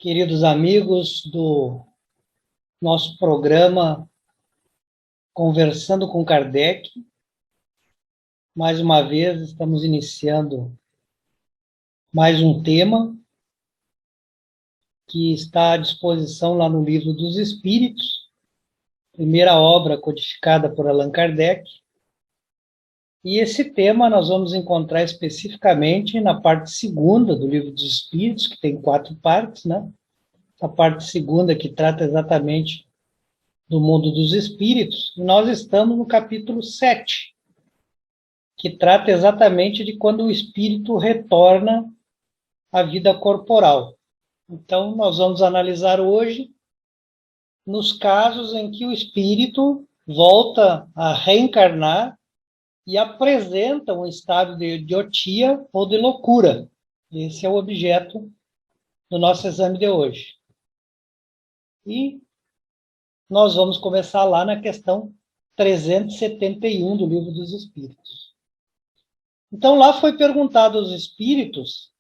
queridos amigos do nosso programa Conversando com Kardec. Mais uma vez, estamos iniciando mais um tema que está à disposição lá no Livro dos Espíritos, primeira obra codificada por Allan Kardec. E esse tema nós vamos encontrar especificamente na parte segunda do Livro dos Espíritos, que tem 4 partes, né? A parte segunda que trata exatamente do mundo dos espíritos, e nós estamos no capítulo 7, que trata exatamente de quando o espírito retorna à vida corporal. Então, nós vamos analisar hoje nos casos em que o espírito volta a reencarnar e apresenta um estado de idiotia ou de loucura. Esse é o objeto do nosso exame de hoje. E nós vamos começar lá na questão 371 do Livro dos Espíritos. Então, lá foi perguntado aos espíritos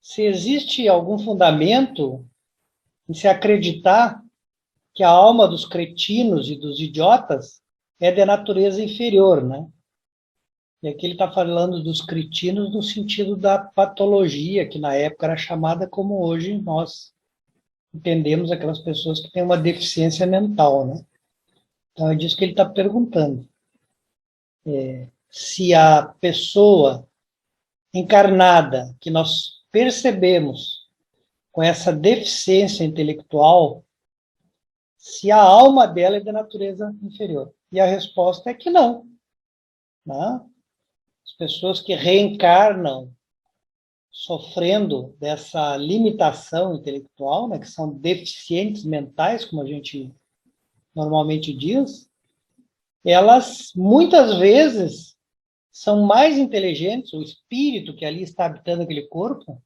se existe algum fundamento em se acreditar que a alma dos cretinos e dos idiotas é de natureza inferior, né? E aqui ele está falando dos cretinos no sentido da patologia, que na época era chamada como hoje nós entendemos aquelas pessoas que têm uma deficiência mental, né? Então é disso que ele está perguntando. Se a pessoa encarnada que nós percebemos com essa deficiência intelectual, se a alma dela é de natureza inferior. E a resposta é que não, né? As pessoas que reencarnam sofrendo dessa limitação intelectual, né, que são deficientes mentais, como a gente normalmente diz, elas muitas vezes são mais inteligentes, o espírito que ali está habitando aquele corpo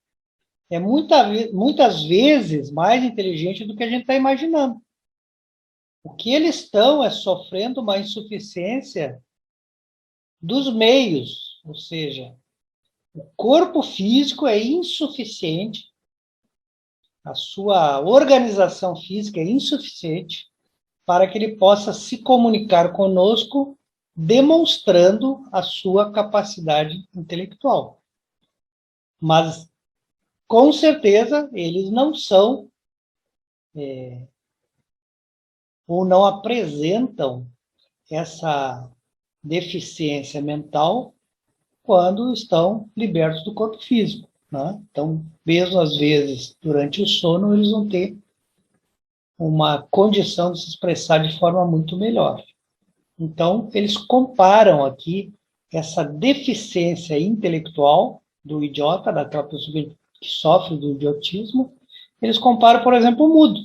é muitas vezes mais inteligente do que a gente está imaginando. O que eles estão é sofrendo uma insuficiência dos meios, ou seja, o corpo físico é insuficiente, a sua organização física é insuficiente para que ele possa se comunicar conosco, demonstrando a sua capacidade intelectual. Mas, com certeza, eles não são, ou não apresentam essa deficiência mental quando estão libertos do corpo físico, né? Então, mesmo às vezes, durante o sono, eles vão ter uma condição de se expressar de forma muito melhor. Então, eles comparam aqui essa deficiência intelectual do idiota, daquela pessoa que sofre do idiotismo, eles comparam, por exemplo, o mudo.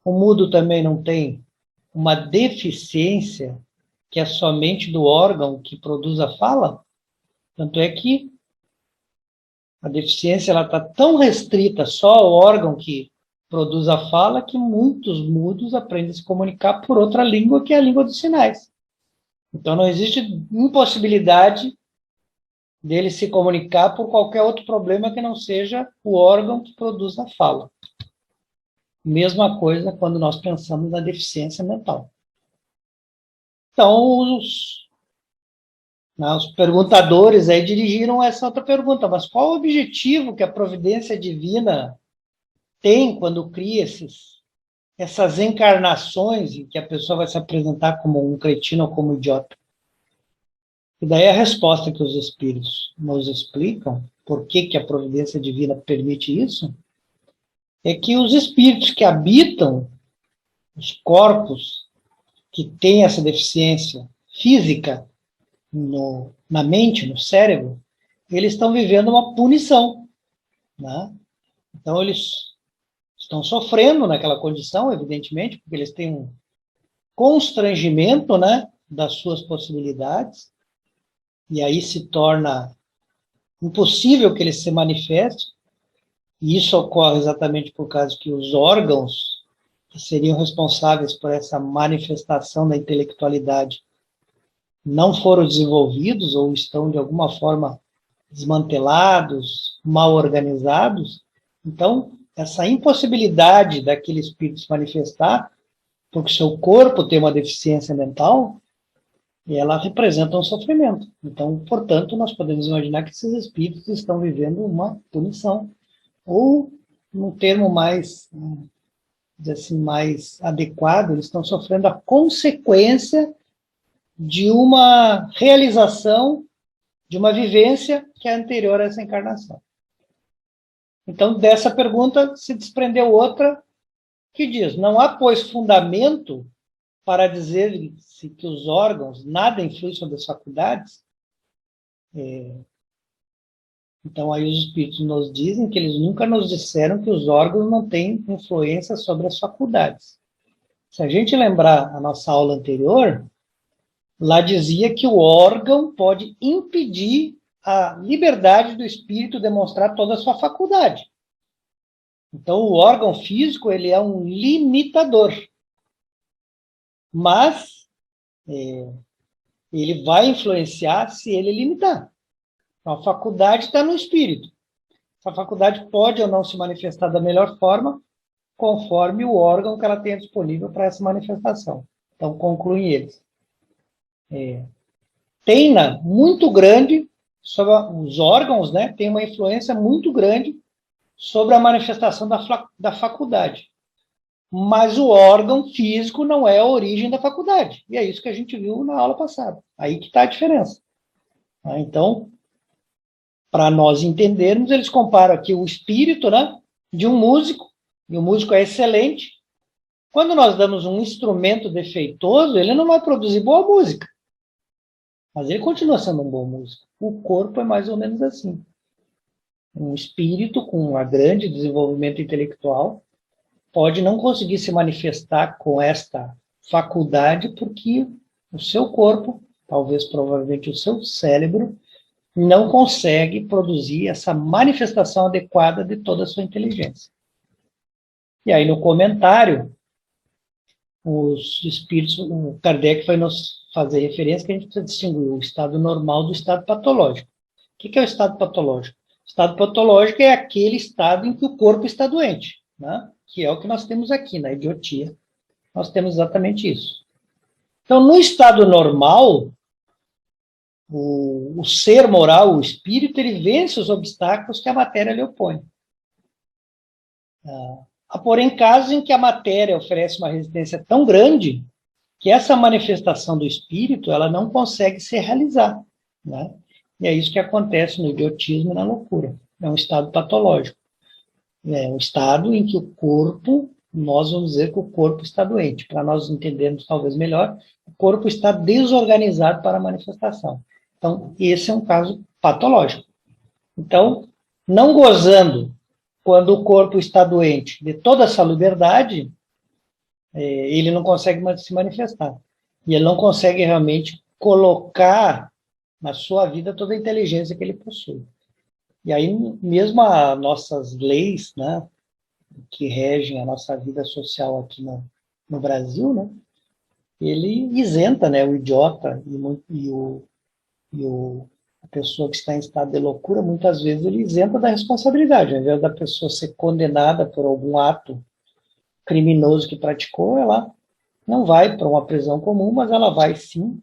O mudo também não tem uma deficiência que é somente do órgão que produz a fala. Tanto é que a deficiência está tão restrita só ao órgão que produz a fala que muitos mudos aprendem a se comunicar por outra língua, que é a língua dos sinais. Então não existe impossibilidade dele se comunicar por qualquer outro problema que não seja o órgão que produz a fala. Mesma coisa quando nós pensamos na deficiência mental. Então, os perguntadores aí dirigiram essa outra pergunta, mas qual o objetivo que a providência divina tem quando cria essas encarnações em que a pessoa vai se apresentar como um cretino ou como idiota? E daí a resposta que os espíritos nos explicam, por que a providência divina permite isso, é que os espíritos que habitam os corpos que têm essa deficiência física, na mente, no cérebro, eles estão vivendo uma punição, né? Então, eles estão sofrendo naquela condição, evidentemente, porque eles têm um constrangimento, né, das suas possibilidades, e aí se torna impossível que eles se manifestem, e isso ocorre exatamente por causa que os órgãos que seriam responsáveis por essa manifestação da intelectualidade não foram desenvolvidos ou estão, de alguma forma, desmantelados, mal organizados. Então, essa impossibilidade daquele espírito se manifestar, porque o seu corpo tem uma deficiência mental, ela representa um sofrimento. Então, portanto, nós podemos imaginar que esses espíritos estão vivendo uma punição. Ou, num termo mais, assim, mais adequado, eles estão sofrendo a consequência de uma realização, de uma vivência que é anterior a essa encarnação. Então, dessa pergunta se desprendeu outra que diz: não há, pois, fundamento para dizer-se que os órgãos nada influem sobre as faculdades. Então, aí os espíritos nos dizem que eles nunca nos disseram que os órgãos não têm influência sobre as faculdades. Se a gente lembrar a nossa aula anterior, lá dizia que o órgão pode impedir a liberdade do espírito demonstrar toda a sua faculdade. Então, o órgão físico, ele é um limitador. Mas ele vai influenciar se ele limitar. Então, a faculdade está no espírito. Essa faculdade pode ou não se manifestar da melhor forma, conforme o órgão que ela tenha disponível para essa manifestação. Então, concluem eles. Tena muito grande sobre os órgãos, né? Tem uma influência muito grande sobre a manifestação da faculdade. Mas o órgão físico não é a origem da faculdade. E é isso que a gente viu na aula passada. Aí que está a diferença. Então, para nós entendermos, eles comparam aqui o espírito, né, de um músico, e o músico é excelente. Quando nós damos um instrumento defeituoso, ele não vai produzir boa música. Mas ele continua sendo um bom músico. O corpo é mais ou menos assim. Um espírito com um grande desenvolvimento intelectual pode não conseguir se manifestar com esta faculdade porque o seu corpo, talvez provavelmente o seu cérebro, não consegue produzir essa manifestação adequada de toda a sua inteligência. E aí no comentário, os espíritos, o Kardec vai nos fazer referência que a gente precisa distinguir o estado normal do estado patológico. O que é o estado patológico? O estado patológico é aquele estado em que o corpo está doente, né? Que é o que nós temos aqui na idiotia. Nós temos exatamente isso. Então, no estado normal, o ser moral, o espírito, ele vence os obstáculos que a matéria lhe opõe. Há, porém, casos em que a matéria oferece uma resistência tão grande que essa manifestação do espírito ela não consegue se realizar, né? E é isso que acontece no idiotismo e na loucura. É um estado patológico. É um estado em que o corpo, nós vamos dizer que o corpo está doente. Para nós entendermos talvez melhor, o corpo está desorganizado para a manifestação. Então, esse é um caso patológico. Então, não gozando, quando o corpo está doente, de toda essa liberdade, ele não consegue se manifestar. E ele não consegue realmente colocar na sua vida toda a inteligência que ele possui. E aí, mesmo as nossas leis, né, que regem a nossa vida social aqui no Brasil, né, ele isenta, né, o idiota a pessoa que está em estado de loucura, muitas vezes ele isenta da responsabilidade. Ao invés da pessoa ser condenada por algum ato criminoso que praticou, ela não vai para uma prisão comum, mas ela vai sim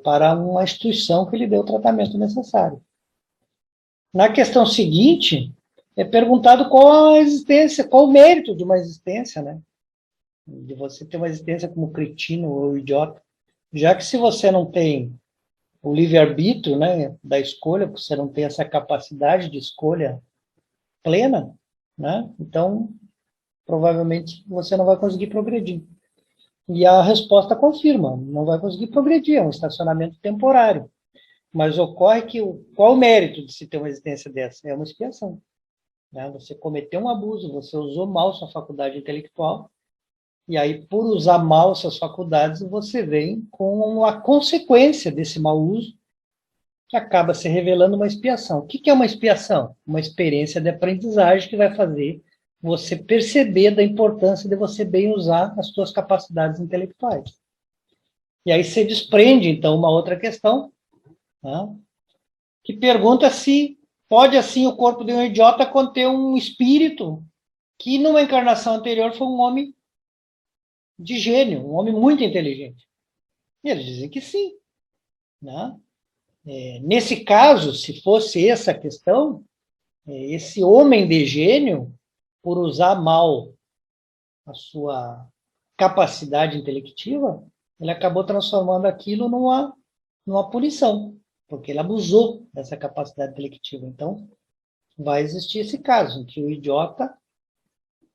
para uma instituição que lhe dê o tratamento necessário. Na questão seguinte, é perguntado qual a existência, qual o mérito de uma existência, né? De você ter uma existência como cretino ou idiota. Já que se você não tem o livre-arbítrio, né, da escolha, porque você não tem essa capacidade de escolha plena, né? Então, provavelmente você não vai conseguir progredir. E a resposta confirma, não vai conseguir progredir, é um estacionamento temporário. Mas ocorre que qual o mérito de se ter uma existência dessa? É uma expiação. Né? Você cometeu um abuso, você usou mal sua faculdade intelectual, e aí, por usar mal suas faculdades, você vem com a consequência desse mau uso, que acaba se revelando uma expiação. O que é uma expiação? Uma experiência de aprendizagem que vai fazer você perceber da importância de você bem usar as suas capacidades intelectuais. E aí se desprende, então, uma outra questão, né, que pergunta se pode, assim, o corpo de um idiota conter um espírito que numa encarnação anterior foi um homem de gênio, um homem muito inteligente. E eles dizem que sim, né? Nesse caso, se fosse essa a questão, esse homem de gênio, por usar mal a sua capacidade intelectiva, ele acabou transformando aquilo numa punição, porque ele abusou dessa capacidade intelectiva. Então, vai existir esse caso, em que o idiota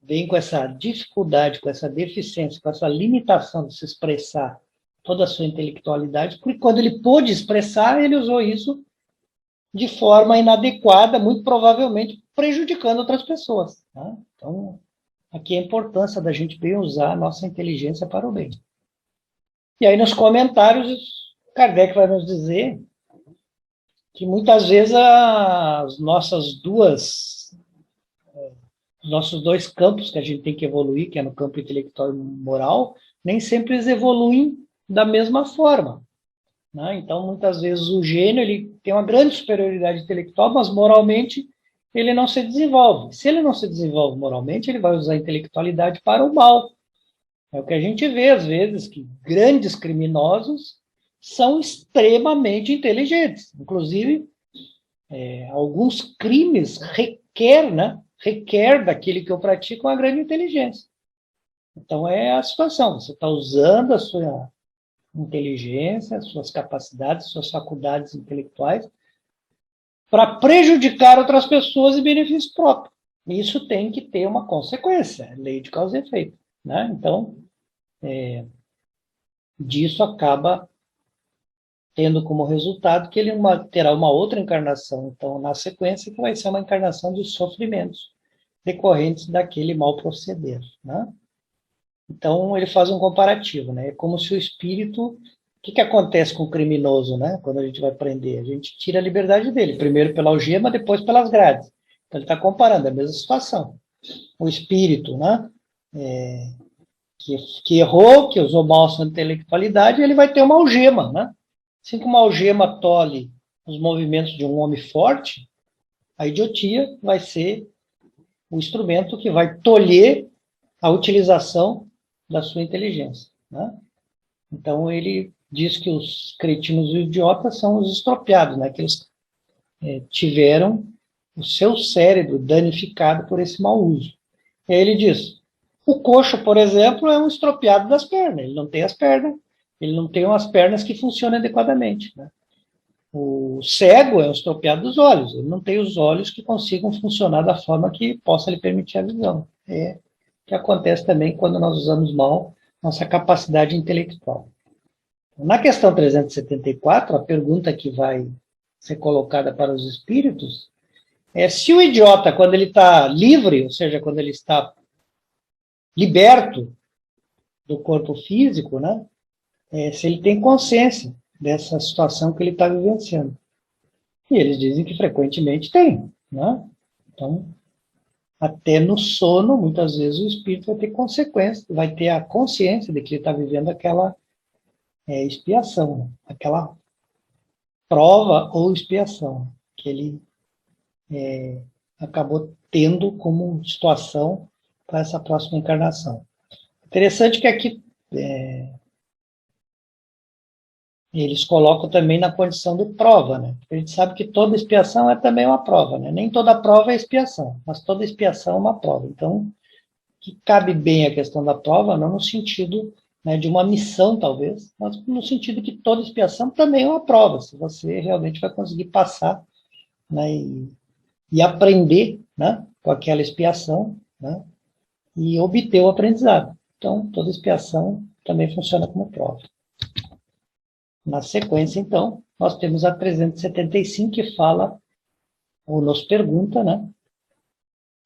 vem com essa dificuldade, com essa deficiência, com essa limitação de se expressar toda a sua intelectualidade, porque quando ele pôde expressar, ele usou isso de forma inadequada, muito provavelmente prejudicando outras pessoas. Tá? Então, aqui a importância da gente bem usar a nossa inteligência para o bem. E aí, nos comentários, Kardec vai nos dizer que muitas vezes os nossos dois campos que a gente tem que evoluir, que é no campo intelectual e moral, nem sempre eles evoluem da mesma forma. Né? Então, muitas vezes, o gênio ele tem uma grande superioridade intelectual, mas moralmente ele não se desenvolve. Se ele não se desenvolve moralmente, ele vai usar a intelectualidade para o mal. É o que a gente vê, às vezes, que grandes criminosos são extremamente inteligentes. Inclusive, alguns crimes requer daquele que eu pratico uma grande inteligência. Então, é a situação. Você está usando a sua inteligência, suas capacidades, suas faculdades intelectuais para prejudicar outras pessoas em benefício próprio. Isso tem que ter uma consequência, lei de causa e efeito. Né? Então, disso acaba tendo como resultado que ele terá uma outra encarnação, então, na sequência, que vai ser uma encarnação de sofrimentos decorrentes daquele mal proceder. Né? Então, ele faz um comparativo, né? É como se o espírito... O que acontece com o criminoso, né? Quando a gente vai prender? A gente tira a liberdade dele, primeiro pela algema, depois pelas grades. Então, ele está comparando, é a mesma situação. O espírito, né? Que errou, que usou mal a sua intelectualidade, ele vai ter uma algema, né? Assim como uma algema tolhe os movimentos de um homem forte, a idiotia vai ser o instrumento que vai tolher a utilização da sua inteligência. Né? Então, ele diz que os cretinos e os idiotas são os estropiados, né? Que eles tiveram o seu cérebro danificado por esse mau uso. E aí ele diz, o coxo, por exemplo, é um estropiado das pernas, ele não tem as pernas, ele não tem umas pernas que funcionam adequadamente. Né? O cego é um estropiado dos olhos, ele não tem os olhos que consigam funcionar da forma que possa lhe permitir a visão. É o que acontece também quando nós usamos mal nossa capacidade intelectual. Na questão 374, a pergunta que vai ser colocada para os espíritos é se o idiota, quando ele está livre, ou seja, quando ele está liberto do corpo físico, né, se ele tem consciência dessa situação que ele está vivenciando. E eles dizem que frequentemente tem. Né? Então, até no sono, muitas vezes o espírito vai ter consequência, vai ter a consciência de que ele está vivendo aquela expiação, aquela prova ou expiação que ele acabou tendo como situação para essa próxima encarnação. Interessante que aqui eles colocam também na condição de prova, né? A gente sabe que toda expiação é também uma prova, né? Nem toda prova é expiação, mas toda expiação é uma prova. Então, que cabe bem a questão da prova, não no sentido, né, de uma missão, talvez, mas no sentido que toda expiação também é uma prova, se você realmente vai conseguir passar, né, e aprender, né, com aquela expiação, né, e obter o aprendizado. Então, toda expiação também funciona como prova. Na sequência, então, nós temos a 375, que fala, ou nos pergunta, né,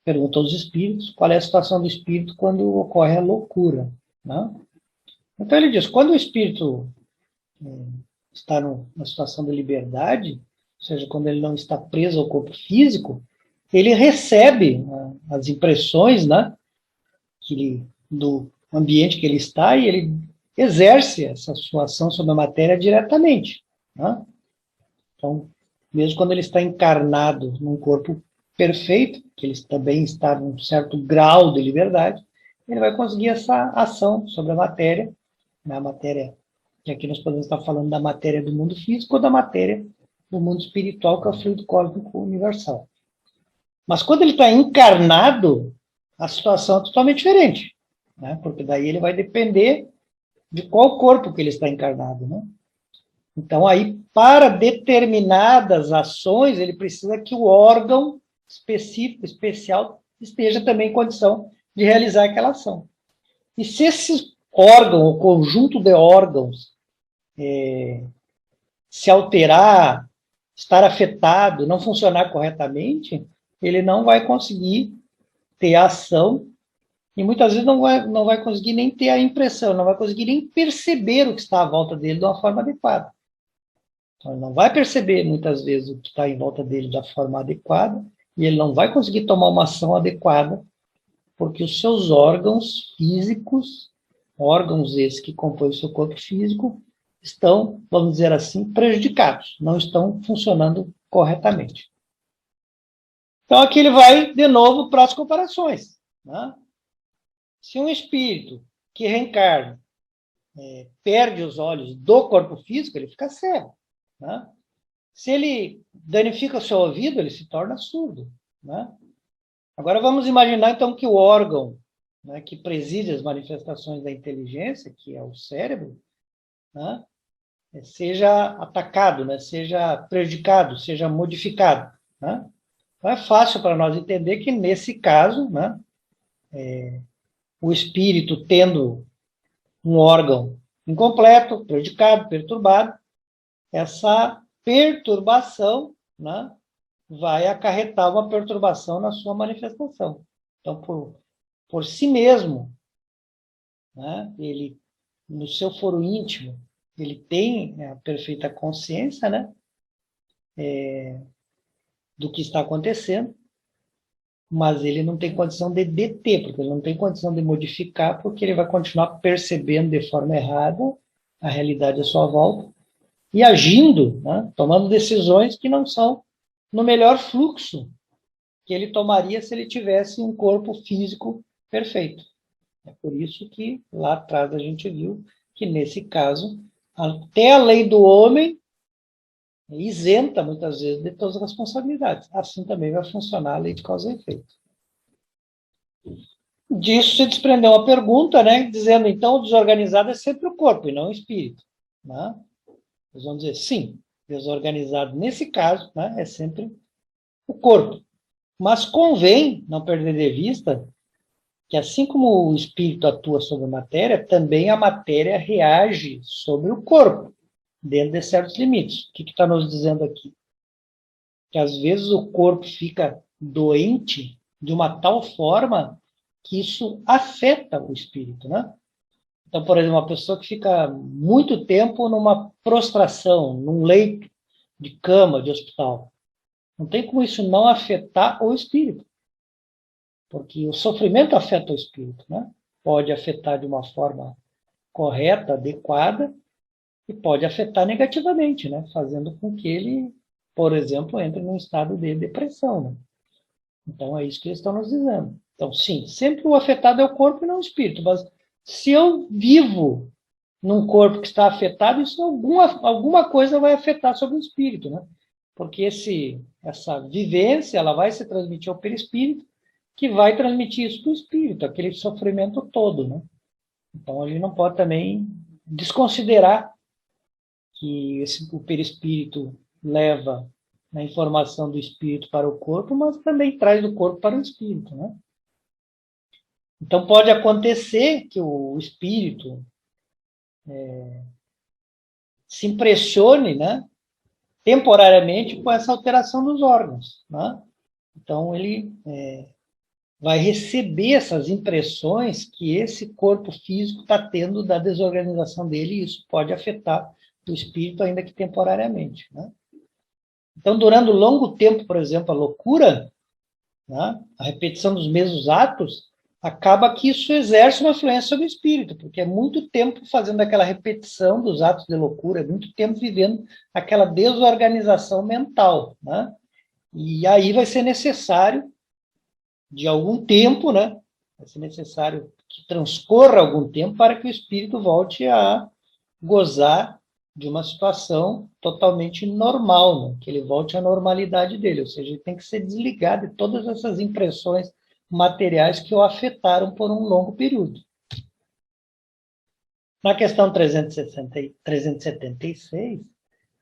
pergunta aos espíritos, qual é a situação do espírito quando ocorre a loucura. Né? Então ele diz, quando o espírito está na situação de liberdade, ou seja, quando ele não está preso ao corpo físico, ele recebe as impressões, né, do ambiente que ele está, e ele exerce essa sua ação sobre a matéria diretamente. Né? Então, mesmo quando ele está encarnado num corpo perfeito, que ele também está num certo grau de liberdade, ele vai conseguir essa ação sobre a matéria, né, a matéria, que aqui nós podemos estar falando da matéria do mundo físico ou da matéria do mundo espiritual, que é o fluido cósmico universal. Mas quando ele está encarnado, a situação é totalmente diferente, né? Porque daí ele vai depender de qual corpo que ele está encarnado, né? Então, aí, para determinadas ações, ele precisa que o órgão específico, especial, esteja também em condição de realizar aquela ação. E se esse órgão, o conjunto de órgãos, se alterar, estar afetado, não funcionar corretamente, ele não vai conseguir ter a ação e muitas vezes não vai conseguir nem ter a impressão, não vai conseguir nem perceber o que está à volta dele de uma forma adequada. Então, ele não vai perceber muitas vezes o que está em volta dele da forma adequada e ele não vai conseguir tomar uma ação adequada porque os seus órgãos físicos, órgãos esses que compõem o seu corpo físico, estão, vamos dizer assim, prejudicados, não estão funcionando corretamente. Então, aqui ele vai, de novo, para as comparações. Né? Se um espírito que reencarna perde os olhos do corpo físico, ele fica cego. Né? Se ele danifica o seu ouvido, ele se torna surdo. Né? Agora vamos imaginar, então, que o órgão, né, que preside as manifestações da inteligência, que é o cérebro, né, seja atacado, né, seja prejudicado, seja modificado. Né? Então é fácil para nós entender que, nesse caso, né, o espírito tendo um órgão incompleto, prejudicado, perturbado, essa perturbação, né, vai acarretar uma perturbação na sua manifestação. Então, por si mesmo, né, ele, no seu foro íntimo, ele tem a perfeita consciência, né, do que está acontecendo, mas ele não tem condição de deter, porque ele não tem condição de modificar, porque ele vai continuar percebendo de forma errada a realidade à sua volta e agindo, né, tomando decisões que não são no melhor fluxo que ele tomaria se ele tivesse um corpo físico perfeito. É por isso que lá atrás a gente viu que, nesse caso, até a lei do homem isenta, muitas vezes, de todas as responsabilidades. Assim também vai funcionar a lei de causa e efeito. Disso se desprendeu uma pergunta, né, dizendo, então, o desorganizado é sempre o corpo e não o espírito. Né? Nós vamos dizer, sim, desorganizado, nesse caso, né, é sempre o corpo. Mas convém não perder de vista que, assim como o espírito atua sobre a matéria, também a matéria reage sobre o corpo, dentro de certos limites. O que está nos dizendo aqui? Que às vezes o corpo fica doente de uma tal forma que isso afeta o espírito, né? Então, por exemplo, uma pessoa que fica muito tempo numa prostração, num leito de cama, de hospital, não tem como isso não afetar o espírito. Porque o sofrimento afeta o espírito, né? Pode afetar de uma forma correta, adequada, e pode afetar negativamente, né? Fazendo com que ele, por exemplo, entre num estado de depressão. Né? Então, é isso que eles estão nos dizendo. Então, sim, sempre o afetado é o corpo e não o espírito. Mas se eu vivo num corpo que está afetado, isso alguma coisa vai afetar sobre o espírito, né? Porque essa vivência, ela vai se transmitir ao perispírito, que vai transmitir isso para o espírito, aquele sofrimento todo, né? Então, a gente não pode também desconsiderar que o perispírito leva a informação do espírito para o corpo, mas também traz do corpo para o espírito, né? Então, pode acontecer que o espírito se impressione, né, temporariamente com essa alteração dos órgãos, né? Então, ele vai receber essas impressões que esse corpo físico está tendo da desorganização dele, e isso pode afetar o espírito, ainda que temporariamente. Né? Então, durante longo tempo, por exemplo, a loucura, né, a repetição dos mesmos atos, acaba que isso exerce uma influência sobre o espírito, porque é muito tempo fazendo aquela repetição dos atos de loucura, é muito tempo vivendo aquela desorganização mental. Né? E aí vai ser necessário, de algum tempo, né? Vai ser necessário que transcorra algum tempo para que o espírito volte a gozar de uma situação totalmente normal, né? Que ele volte à normalidade dele, ou seja, ele tem que ser desligado de todas essas impressões materiais que o afetaram por um longo período. Na questão 376,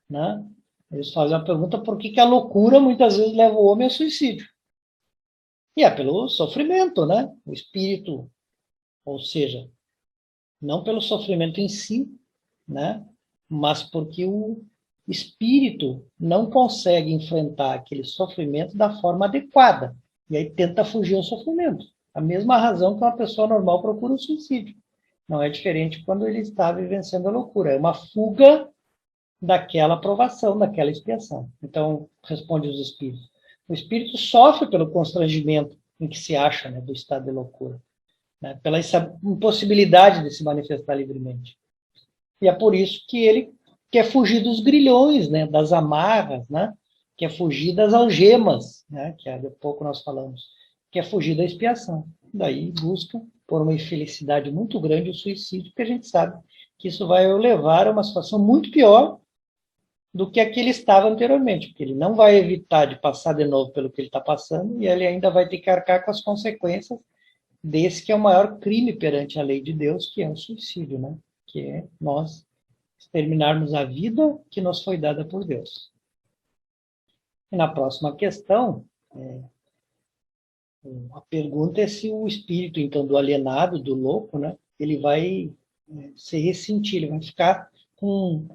né, eles fazem a pergunta por que a loucura muitas vezes leva o homem ao suicídio. E é pelo sofrimento, né? O espírito, ou seja, não pelo sofrimento em si, né? Mas porque o espírito não consegue enfrentar aquele sofrimento da forma adequada. E aí tenta fugir ao sofrimento. A mesma razão que uma pessoa normal procura o suicídio. Não é diferente quando ele está vivenciando a loucura. É uma fuga daquela provação, daquela expiação. Então, responde os espíritos. O espírito sofre pelo constrangimento em que se acha, né, do estado de loucura, né, pela essa impossibilidade de se manifestar livremente. E é por isso que ele quer fugir dos grilhões, né, das amarras, né, quer fugir das algemas, né, que há pouco nós falamos, quer fugir da expiação. Daí busca, por uma infelicidade muito grande, o suicídio, porque a gente sabe que isso vai o levar a uma situação muito pior do que a que ele estava anteriormente, porque ele não vai evitar de passar de novo pelo que ele está passando, e ele ainda vai ter que arcar com as consequências desse que é o maior crime perante a lei de Deus, que é o suicídio, né? Que é nós exterminarmos a vida que nos foi dada por Deus. E na próxima questão, a pergunta é se o espírito, então, do alienado, do louco, né, ele vai se ressentir, ele vai ficar com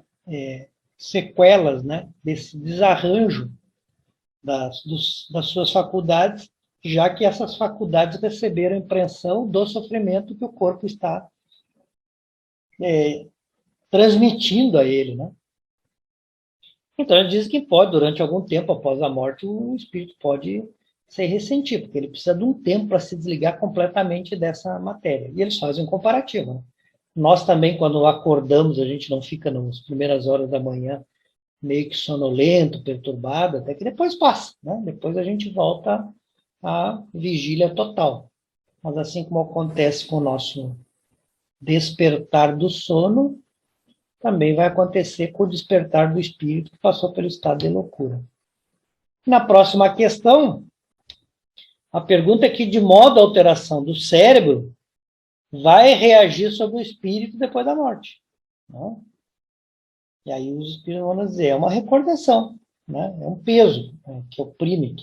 sequelas, né, desse desarranjo das suas faculdades, já que essas faculdades receberam impressão do sofrimento que o corpo está transmitindo a ele, né? Então, ele diz que pode, durante algum tempo após a morte, o espírito pode se ressentir, porque ele precisa de um tempo para se desligar completamente dessa matéria. E eles fazem um comparativo, né? Nós também, quando acordamos, a gente não fica nas primeiras horas da manhã meio que sonolento, perturbado, até que depois passa, né? Depois a gente volta à vigília total. Mas assim como acontece com o nosso despertar do sono, também vai acontecer com o despertar do espírito que passou pelo estado de loucura. Na próxima questão, a pergunta é que de modo a alteração do cérebro vai reagir sobre o espírito depois da morte. Né? E aí os espíritos vão dizer, é uma recordação, né? É um peso, né, que oprime,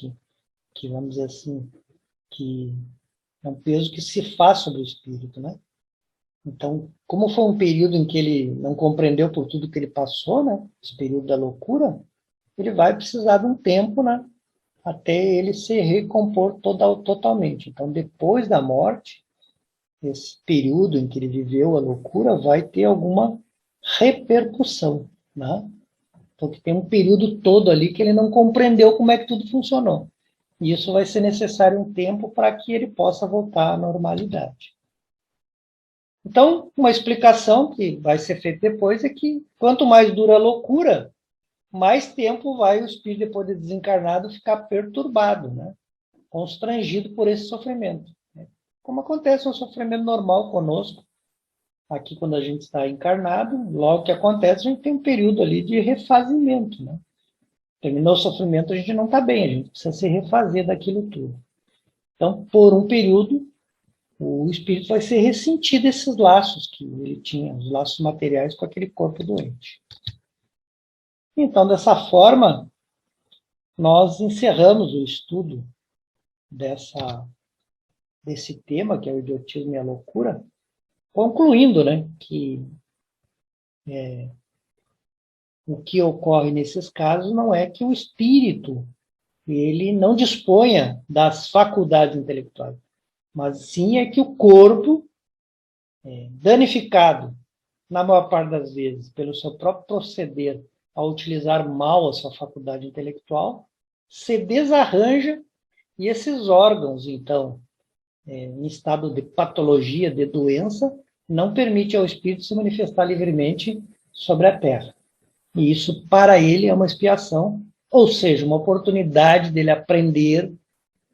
que vamos dizer assim, que é um peso que se faz sobre o espírito, né? Então, como foi um período em que ele não compreendeu por tudo que ele passou, né? Esse período da loucura, ele vai precisar de um tempo, né? Até ele se recompor totalmente. Então, depois da morte, esse período em que ele viveu a loucura vai ter alguma repercussão, né? Porque tem um período todo ali que ele não compreendeu como é que tudo funcionou. E isso vai ser necessário um tempo para que ele possa voltar à normalidade. Então, uma explicação que vai ser feita depois é que quanto mais dura a loucura, mais tempo vai o espírito, depois de desencarnado, ficar perturbado, né? Constrangido por esse sofrimento. Como acontece um sofrimento normal conosco, aqui quando a gente está encarnado, logo que acontece, a gente tem um período ali de refazimento, né? Terminou o sofrimento, a gente não está bem, a gente precisa se refazer daquilo tudo. Então, por um período, o espírito vai ser ressentido desses laços que ele tinha, os laços materiais com aquele corpo doente. Então, dessa forma, nós encerramos o estudo desse tema, que é o idiotismo e a loucura, concluindo, né, que o que ocorre nesses casos não é que o espírito ele não disponha das faculdades intelectuais, mas sim é que o corpo, danificado, na maior parte das vezes, pelo seu próprio proceder ao utilizar mal a sua faculdade intelectual, se desarranja e esses órgãos, então, em estado de patologia, de doença, não permite ao espírito se manifestar livremente sobre a terra. E isso, para ele, é uma expiação, Ou seja, uma oportunidade dele aprender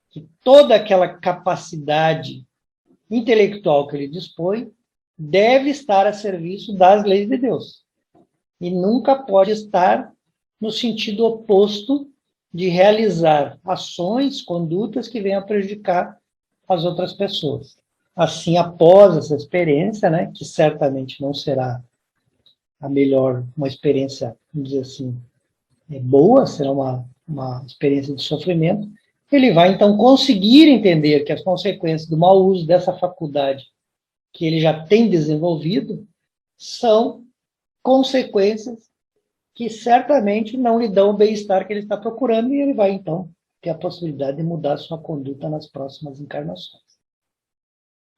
que toda aquela capacidade intelectual que ele dispõe deve estar a serviço das leis de Deus. E nunca pode estar no sentido oposto de realizar ações, condutas que venham a prejudicar as outras pessoas. Assim, após essa experiência, né, que certamente não será a melhor, uma experiência, vamos dizer assim, boa, será uma experiência de sofrimento, ele vai então conseguir entender que as consequências do mau uso dessa faculdade que ele já tem desenvolvido são consequências que certamente não lhe dão o bem-estar que ele está procurando, e ele vai então ter a possibilidade de mudar sua conduta nas próximas encarnações.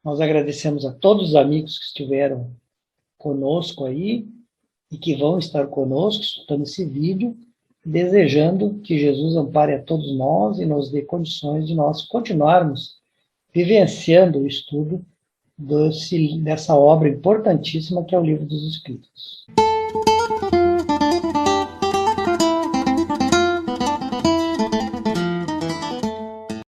Nós agradecemos a todos os amigos que estiveram conosco aí e que vão estar conosco escutando esse vídeo, desejando que Jesus ampare a todos nós e nos dê condições de nós continuarmos vivenciando o estudo dessa obra importantíssima que é o Livro dos Espíritos.